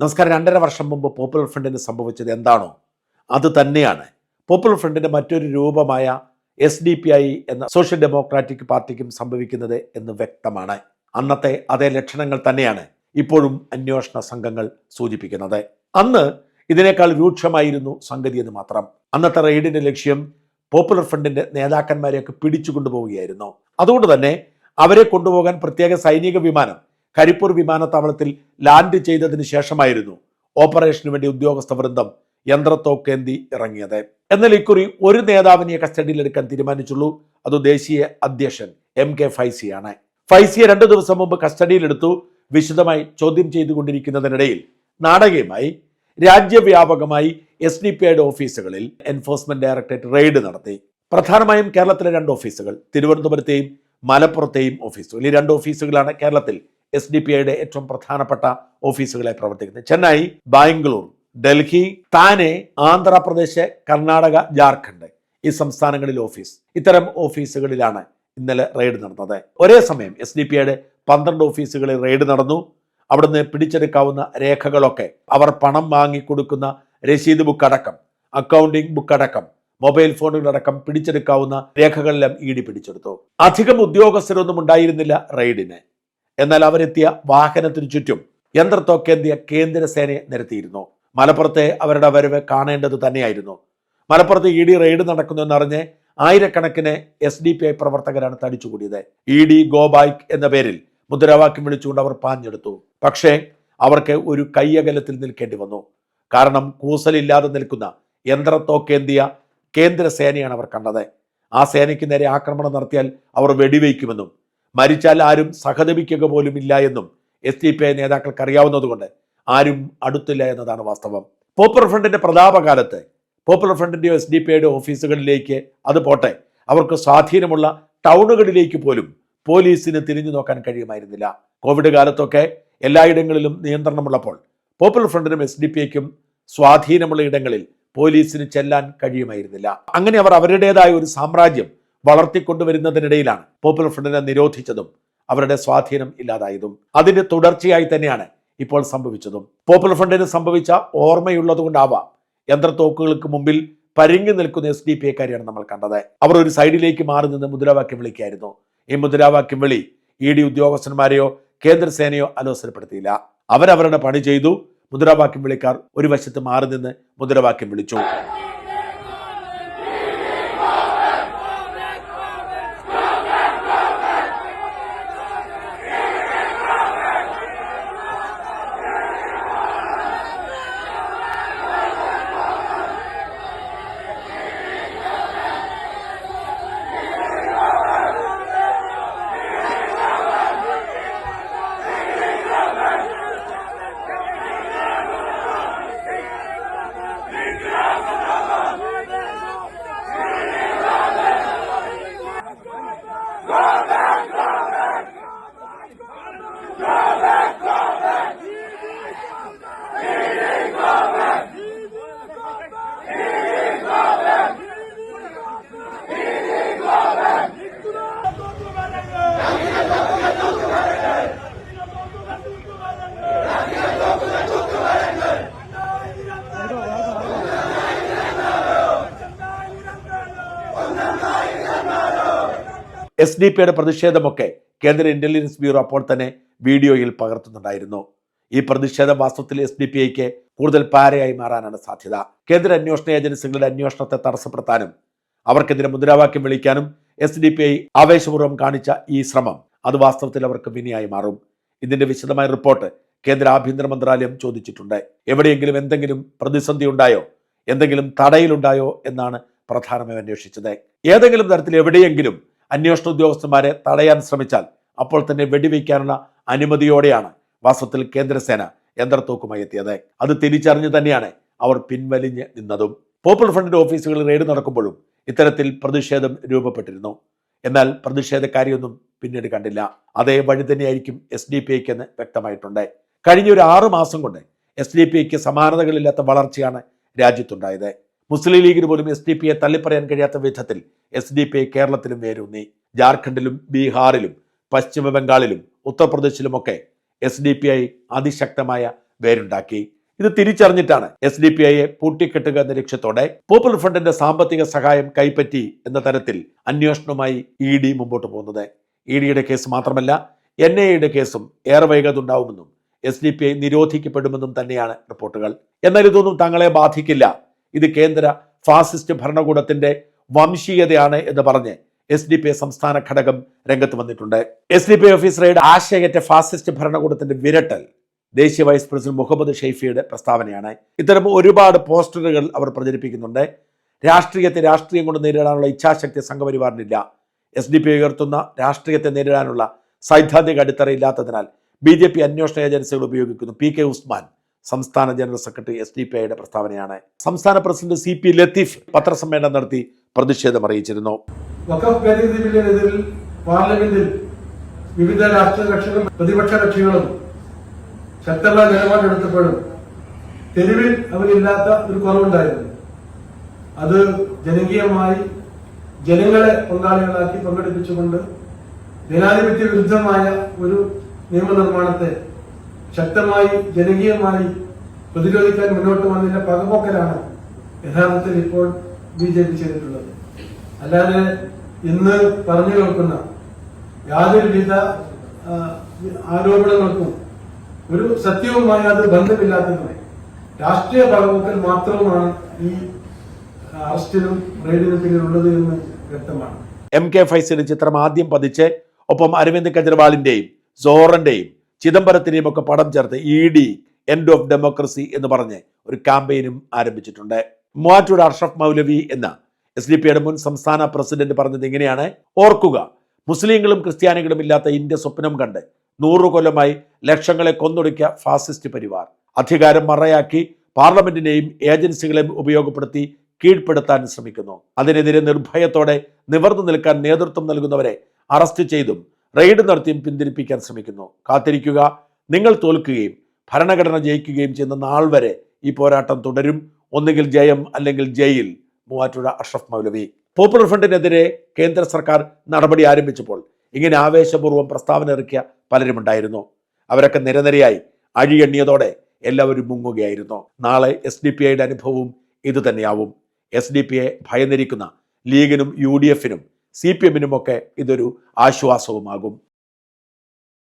നമസ്കാരം. 2.5 വർഷം മുമ്പ് പോപ്പുലർ ഫ്രണ്ടിന് സംഭവിച്ചത് എന്താണോ അത് തന്നെയാണ് പോപ്പുലർ ഫ്രണ്ടിന്റെ മറ്റൊരു രൂപമായ SDPI എന്ന സോഷ്യൽ ഡെമോക്രാറ്റിക് പാർട്ടിക്കും സംഭവിക്കുന്നത് എന്ന് വ്യക്തമാണ്. അന്നത്തെ അതേ ലക്ഷണങ്ങൾ തന്നെയാണ് ഇപ്പോഴും അന്വേഷണ സംഘങ്ങൾ സൂചിപ്പിക്കുന്നത്. അന്ന് ഇതിനേക്കാൾ രൂക്ഷമായിരുന്നു സംഗതി എന്ന് മാത്രം. അന്നത്തെ റെയ്ഡിന്റെ ലക്ഷ്യം പോപ്പുലർ ഫ്രണ്ടിന്റെ നേതാക്കന്മാരെയൊക്കെ പിടിച്ചുകൊണ്ടുപോവുകയായിരുന്നു. അതുകൊണ്ട് തന്നെ അവരെ കൊണ്ടുപോകാൻ പ്രത്യേക സൈനിക വിമാനം കരിപ്പൂർ വിമാനത്താവളത്തിൽ ലാൻഡ് ചെയ്തതിന് ശേഷമായിരുന്നു ഓപ്പറേഷനു വേണ്ടി ഉദ്യോഗസ്ഥ വൃന്ദം യന്ത്രത്തോക്കേന്തി ഇറങ്ങിയത്. എന്നാൽ ഇക്കുറി ഒരു നേതാവിനെ കസ്റ്റഡിയിലെടുക്കാൻ തീരുമാനിച്ചുള്ളൂ. അത് ദേശീയ അധ്യക്ഷൻ MK ഫൈസിയാണ്. ഫൈസിയെ 2 ദിവസം മുമ്പ് കസ്റ്റഡിയിലെടുത്തു. വിശദമായി ചോദ്യം ചെയ്തുകൊണ്ടിരിക്കുന്നതിനിടയിൽ നാടകീയമായി രാജ്യവ്യാപകമായി SDPIയുടെ ഓഫീസുകളിൽ എൻഫോഴ്സ്മെന്റ് ഡയറക്ടറേറ്റ് റെയ്ഡ് നടത്തി. പ്രധാനമായും കേരളത്തിലെ 2 ഓഫീസുകൾ, തിരുവനന്തപുരത്തെയും മലപ്പുറത്തെയും ഓഫീസുകൾ. ഈ 2 ഓഫീസുകളാണ് കേരളത്തിൽ SDPIയുടെ ഏറ്റവും പ്രധാനപ്പെട്ട ഓഫീസുകളായി പ്രവർത്തിക്കുന്നത്. ചെന്നൈ, ബാംഗ്ലൂർ, ഡൽഹി, താനെ, ആന്ധ്രാപ്രദേശ്, കർണാടക, ജാർഖണ്ഡ് ഈ സംസ്ഥാനങ്ങളിൽ ഓഫീസ്. ഇത്തരം ഓഫീസുകളിലാണ് ഇന്നലെ റെയ്ഡ് നടന്നത്. ഒരേ സമയം SDPIയുടെ 12 ഓഫീസുകളിൽ റെയ്ഡ് നടന്നു. അവിടുന്ന് പിടിച്ചെടുക്കാവുന്ന രേഖകളൊക്കെ, അവർ പണം വാങ്ങിക്കൊടുക്കുന്ന രസീത് ബുക്ക് അടക്കം, അക്കൗണ്ടിംഗ് ബുക്ക് അടക്കം, മൊബൈൽ ഫോണുകളടക്കം പിടിച്ചെടുക്കാവുന്ന രേഖകളെല്ലാം ED പിടിച്ചെടുത്തു. അധികം ഉദ്യോഗസ്ഥരൊന്നും ഉണ്ടായിരുന്നില്ല റെയ്ഡിന്. എന്നാൽ അവരെത്തിയ വാഹനത്തിനു ചുറ്റും യന്ത്രത്തോക്കേന്തിയ കേന്ദ്രസേനയെ നിരത്തിയിരുന്നു. മലപ്പുറത്തെ അവരുടെ വരവ് കാണേണ്ടത് തന്നെയായിരുന്നു. മലപ്പുറത്ത് ED റെയ്ഡ് നടക്കുന്നുവെന്നറിഞ്ഞ് ആയിരക്കണക്കിന് SDPI പ്രവർത്തകരാണ് തടിച്ചുകൂടിയത്. ED ഗോ ബാക്ക് എന്ന പേരിൽ മുദ്രാവാക്യം വിളിച്ചുകൊണ്ട് അവർ പാഞ്ഞെടുത്തു. പക്ഷേ അവർക്ക് ഒരു കയ്യകലത്തിൽ നിൽക്കേണ്ടി വന്നു. കാരണം കൂസലില്ലാതെ നിൽക്കുന്ന യന്ത്രത്തോക്കേന്തിയ കേന്ദ്രസേനയാണ് അവർ കണ്ടത്. ആ സേനയ്ക്ക് നേരെ ആക്രമണം നടത്തിയാൽ അവർ വെടിവെക്കുമെന്നും മരിച്ചാൽ ആരും സഹതപിക്കുക പോലും ഇല്ല എന്നും SDPI നേതാക്കൾക്ക് അറിയാവുന്നതുകൊണ്ട് ആരും അടുത്തില്ല എന്നതാണ് വാസ്തവം. പോപ്പുലർ ഫ്രണ്ടിന്റെ പ്രതാപകാലത്ത് പോപ്പുലർ ഫ്രണ്ടിന്റെയോ SDPIയുടെ ഓഫീസുകളിലേക്ക്, അത് പോട്ടെ, അവർക്ക് സ്വാധീനമുള്ള ടൗണുകളിലേക്ക് പോലും പോലീസിന് തിരിഞ്ഞു നോക്കാൻ കഴിയുമായിരുന്നില്ല. കോവിഡ് കാലത്തൊക്കെ എല്ലായിടങ്ങളിലും നിയന്ത്രണമുള്ളപ്പോൾ പോപ്പുലർ ഫ്രണ്ടിനും SDPIക്കും സ്വാധീനമുള്ള ഇടങ്ങളിൽ പോലീസിന് ചെല്ലാൻ കഴിയുമായിരുന്നില്ല. അങ്ങനെ അവർ അവരുടേതായ ഒരു സാമ്രാജ്യം വളർത്തിക്കൊണ്ടുവരുന്നതിനിടയിലാണ് പോപ്പുലർ ഫ്രണ്ടിനെ നിരോധിച്ചതും അവരുടെ സ്വാധീനം ഇല്ലാതായതും. അതിന്റെ തുടർച്ചയായി തന്നെയാണ് ഇപ്പോൾ സംഭവിച്ചതും. പോപ്പുലർ ഫ്രണ്ടിന് സംഭവിച്ച ഓർമ്മയുള്ളതുകൊണ്ടാവാം യന്ത്രത്തോക്കുകൾക്ക് മുമ്പിൽ പരിങ്ങി നിൽക്കുന്ന SDPIക്കാരെയാണ് നമ്മൾ കണ്ടത്. അവർ ഒരു സൈഡിലേക്ക് മാറി നിന്ന് മുദ്രാവാക്യം വിളിക്കായിരുന്നു. ഈ മുദ്രാവാക്യം വിളി ED ഉദ്യോഗസ്ഥന്മാരെയോ കേന്ദ്രസേനയോ അലോസരപ്പെടുത്തിയില്ല. അവരവരുടെ പണി ചെയ്തു. മുദ്രാവാക്യം വിളിക്കാർ ഒരു വശത്ത് മാറി നിന്ന് മുദ്രാവാക്യം വിളിച്ചു. SDPIയുടെ പ്രതിഷേധമൊക്കെ കേന്ദ്ര ഇന്റലിജൻസ് ബ്യൂറോ അപ്പോൾ തന്നെ വീഡിയോയിൽ പകർത്തുന്നുണ്ടായിരുന്നു. ഈ പ്രതിഷേധം വാസ്തവത്തിൽ SDPIക്ക് കൂടുതൽ പാരയായി മാറാനാണ് സാധ്യത. കേന്ദ്ര അന്വേഷണ ഏജൻസികളുടെ അന്വേഷണത്തെ തടസ്സപ്പെടുത്താനും അവർക്കെതിരെ മുദ്രാവാക്യം വിളിക്കാനും SDPI ആവേശപൂർവ്വം കാണിച്ച ഈ ശ്രമം അത് വാസ്തവത്തിൽ അവർക്ക് വിനയായി മാറും. ഇതിന്റെ വിശദമായ റിപ്പോർട്ട് കേന്ദ്ര ആഭ്യന്തര മന്ത്രാലയം ചോദിച്ചിട്ടുണ്ട്. എവിടെയെങ്കിലും എന്തെങ്കിലും പ്രതിസന്ധി ഉണ്ടായോ, എന്തെങ്കിലും തടയിലുണ്ടായോ എന്നാണ് പ്രധാനമായും അന്വേഷിച്ചത്. ഏതെങ്കിലും തരത്തിൽ എവിടെയെങ്കിലും അന്വേഷണ ഉദ്യോഗസ്ഥന്മാരെ തടയാൻ ശ്രമിച്ചാൽ അപ്പോൾ തന്നെ വെടിവെക്കാനുള്ള അനുമതിയോടെയാണ് വാസ്തവത്തിൽ കേന്ദ്രസേന യന്ത്രത്തോക്കുമായി എത്തിയത്. അത് തിരിച്ചറിഞ്ഞു തന്നെയാണ് അവർ പിൻവലിഞ്ഞ് നിന്നതും. പോപ്പുലർ ഫ്രണ്ടിന്റെ ഓഫീസുകളിൽ റെയ്ഡ് നടക്കുമ്പോഴും ഇത്തരത്തിൽ പ്രതിഷേധം രൂപപ്പെട്ടിരുന്നു. എന്നാൽ പ്രതിഷേധക്കാരിയൊന്നും പിന്നീട് കണ്ടില്ല. അതേ വഴി തന്നെയായിരിക്കും SDPIക്ക് എന്ന് വ്യക്തമായിട്ടുണ്ട്. കഴിഞ്ഞ ഒരു 6 മാസം കൊണ്ട് SDPIക്ക് സമാനതകളില്ലാത്ത വളർച്ചയാണ് രാജ്യത്തുണ്ടായത്. മുസ്ലിം ലീഗിന് പോലും SDPIയെ തള്ളിപ്പറയാൻ കഴിയാത്ത വിധത്തിൽ SDPI കേരളത്തിലും വേരൂന്നി. ജാർഖണ്ഡിലും ബീഹാറിലും പശ്ചിമ ബംഗാളിലും ഉത്തർപ്രദേശിലുമൊക്കെ SDPI അതിശക്തമായ വേരുണ്ടാക്കി. ഇത് തിരിച്ചറിഞ്ഞിട്ടാണ് SDPIയെ പൂട്ടിക്കെട്ടുക എന്ന ലക്ഷ്യത്തോടെ പോപ്പുലർ ഫ്രണ്ടിന്റെ സാമ്പത്തിക സഹായം കൈപ്പറ്റി എന്ന തരത്തിൽ അന്വേഷണവുമായി ED മുമ്പോട്ട് പോകുന്നത്. EDയുടെ കേസ് മാത്രമല്ല, NIAയുടെ കേസും ഏറെ വൈകാതെ ഉണ്ടാവുമെന്നും SDPI നിരോധിക്കപ്പെടുമെന്നും തന്നെയാണ് റിപ്പോർട്ടുകൾ. എന്നാൽ ഇതൊന്നും തങ്ങളെ ബാധിക്കില്ല, ഇത് കേന്ദ്ര ഫാസിസ്റ്റ് ഭരണകൂടത്തിന്റെ വംശീയതയാണ് എന്ന് പറഞ്ഞ് SDPI സംസ്ഥാന ഘടകം രംഗത്ത് വന്നിട്ടുണ്ട്. SDPI ഓഫീസ് റെയ്ഡ് ആശയറ്റ ഫാസിസ്റ്റ് ഭരണകൂടത്തിന്റെ വിരട്ടൽ ദേശീയ വൈസ് പ്രസിഡന്റ് മുഹമ്മദ് ഷെയ്ഫിയുടെ പ്രസ്താവനയാണ്. ഇത്തരം ഒരുപാട് പോസ്റ്ററുകൾ അവർ പ്രചരിപ്പിക്കുന്നുണ്ട്. രാഷ്ട്രീയത്തെ രാഷ്ട്രീയം കൊണ്ട് നേരിടാനുള്ള ഇച്ഛാശക്തി സംഘപരിവാറിനില്ല. SDPI ഉയർത്തുന്ന രാഷ്ട്രീയത്തെ നേരിടാനുള്ള സൈദ്ധാന്തിക അടിത്തറയില്ലാത്തതിനാൽ BJP അന്വേഷണ ഏജൻസികൾ ഉപയോഗിക്കുന്നു. PK ഉസ്മാൻ, സംസ്ഥാന ജനറൽ സെക്രട്ടറി, SDPIയുടെ പ്രസ്താവനയാണ്. സംസ്ഥാന പ്രസിഡന്റ് CP ലത്തീഫ് പത്രസമ്മേളനം നടത്തി പ്രതിഷേധം അറിയിച്ചിരുന്നു. വഖഫ് ഭേദഗതി ബില്ലിനെതിരിൽ പാർലമെന്റിൽ വിവിധ രാഷ്ട്രീയ കക്ഷികളും പ്രതിപക്ഷ കക്ഷികളും ശക്തമായ നിലപാടെടുത്തപ്പോഴും തെരുവിൽ അവരില്ലാത്ത ഒരു കുറവുണ്ടായിരുന്നു. അത് ജനകീയമായി ജനങ്ങളെ പങ്കാളികളാക്കി പങ്കെടുപ്പിച്ചുകൊണ്ട് ജനാധിപത്യ വിരുദ്ധമായ ഒരു നിയമനിർമ്മാണത്തെ ശക്തമായി ജനകീയമായി പ്രതിരോധിക്കാൻ മുന്നോട്ട് വന്നതിന്റെ പകപോക്കലാണ് യഥാർത്ഥത്തിൽ ഇപ്പോൾ BJP ചെയ്തിട്ടുള്ളത്. അല്ലാതെ ഇന്ന് പറഞ്ഞു കേൾക്കുന്ന യാതൊരുവിധ ആരോപണങ്ങൾക്കും ഒരു സത്യവുമായി അത് ബന്ധമില്ലാത്തതുമായി രാഷ്ട്രീയ പകപോക്കൽ മാത്രമാണ് ഈ അറസ്റ്റിനും റെയ്ഡിനും പിന്നിലുള്ളത് എന്ന് വ്യക്തമാണ്. MK ഫൈസലിന്റെ ചിത്രം ആദ്യം പതിച്ച് ഒപ്പം അരവിന്ദ് കെജ്രിവാളിന്റെയും സോറന്റെയും ചിദംബരത്തിന്റെയും ഒക്കെ പടം ചേർത്ത് ED എൻഡ് ഓഫ് ഡെമോക്രസി എന്ന് പറഞ്ഞ് ഒരു ക്യാമ്പയിനും ആരംഭിച്ചിട്ടുണ്ട്. മൂവാറ്റുപുഴ അഷ്റഫ് മൗലവി എന്ന SDPIയുടെ മുൻ സംസ്ഥാന പ്രസിഡന്റ് പറഞ്ഞത് ഇങ്ങനെയാണ്: ഓർക്കുക, മുസ്ലിങ്ങളും ക്രിസ്ത്യാനികളും ഇല്ലാത്ത ഇന്ത്യ സ്വപ്നം കണ്ട് 100 കൊല്ലമായി ലക്ഷങ്ങളെ കൊന്നൊടുക്കിയ ഫാസിസ്റ്റ് പരിവാർ അധികാരം മറയാക്കി പാർലമെന്റിനെയും ഏജൻസികളെയും ഉപയോഗപ്പെടുത്തി കീഴ്പ്പെടുത്താൻ ശ്രമിക്കുന്നു. അതിനെതിരെ നിർഭയത്തോടെ നിവർന്നു നിൽക്കാൻ നേതൃത്വം നൽകുന്നവരെ അറസ്റ്റ് ചെയ്തും റെയ്ഡ് നടത്തിയും പിന്തിരിപ്പിക്കാൻ ശ്രമിക്കുന്നു. കാത്തിരിക്കുക, നിങ്ങൾ തോൽക്കുകയും ഭരണഘടന ജയിക്കുകയും ചെയ്യുന്ന നാൾ വരെ ഈ പോരാട്ടം തുടരും. ഒന്നുകിൽ ജയം അല്ലെങ്കിൽ ജയിൽ. മൂവാറ്റുപുഴ അഷ്റഫ് മൗലവി. പോപ്പുലർ ഫ്രണ്ടിനെതിരെ കേന്ദ്ര സർക്കാർ നടപടി ആരംഭിച്ചപ്പോൾ ഇങ്ങനെ ആവേശപൂർവ്വം പ്രസ്താവന ഇറക്കിയ പലരുമുണ്ടായിരുന്നു. അവരൊക്കെ നിരനിരയായി അഴിയെണ്ണിയതോടെ എല്ലാവരും മുങ്ങുകയായിരുന്നു. നാളെ SDPIയുടെ അനുഭവവും ഇതുതന്നെയാവും. SDPIയെ ഭയന്നിരിക്കുന്ന ലീഗിനും UDF-നും CPM-നും ഒക്കെ ഇതൊരു ആശ്വാസവുമാകും.